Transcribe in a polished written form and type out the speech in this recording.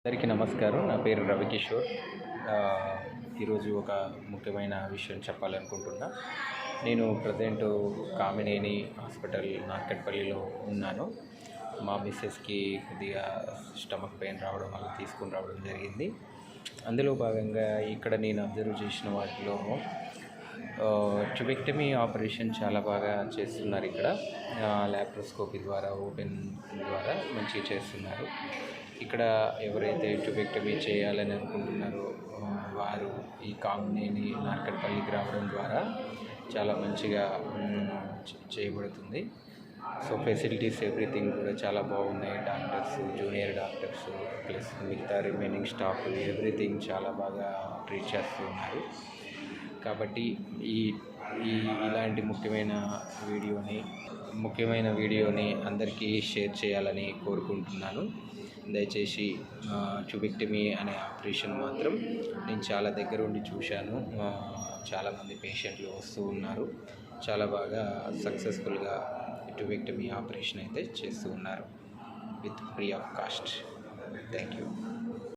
అందరికీ నమస్కారం. నా పేరు రవికిషోర్. ఈరోజు ఒక ముఖ్యమైన విషయం చెప్పాలనుకుంటున్నా. నేను ప్రజెంట్ కామినేని హాస్పిటల్ నార్కట్పల్లిలో ఉన్నాను. మా మిస్సెస్కి కొద్దిగా స్టమక్ పెయిన్ రావడం వల్ల తీసుకుని రావడం జరిగింది. అందులో భాగంగా ఇక్కడ నేను అబ్జర్వ్ చేసిన వాటిలో ట్యుబెక్టమీ ఆపరేషన్ చాలా బాగా చేస్తున్నారు. ఇక్కడ ల్యాప్రోస్కోపీ ద్వారా ఓపెన్ ద్వారా మంచిగా చేస్తున్నారు. ఇక్కడ ఎవరైతే ట్యుబెక్టమీ చేయాలని అనుకుంటున్నారో వారు ఈ కామినేని నార్కట్పల్లికి రావడం ద్వారా చాలా మంచిగా చేయబడుతుంది. సో ఫెసిలిటీస్ ఎవ్రీథింగ్ కూడా చాలా బాగున్నాయి. డాక్టర్స్, జూనియర్ డాక్టర్స్ ప్లస్ మిగతా రిమైనింగ్ స్టాఫ్ ఎవ్రీథింగ్ చాలా బాగా ట్రీట్ చేస్తూ ఉన్నారు. కాబట్టి ఇలాంటి ముఖ్యమైన వీడియోని అందరికీ షేర్ చేయాలని కోరుకుంటున్నాను. దయచేసి ట్యుబెక్టమీ అనే ఆపరేషన్ మాత్రం నేను చాలా దగ్గర ఉండి చూశాను. చాలామంది పేషెంట్లు వస్తూ ఉన్నారు. చాలా బాగా సక్సెస్ఫుల్గా ట్యుబెక్టమీ ఆపరేషన్ అయితే చేస్తూ ఉన్నారు with free of cost. Thank you.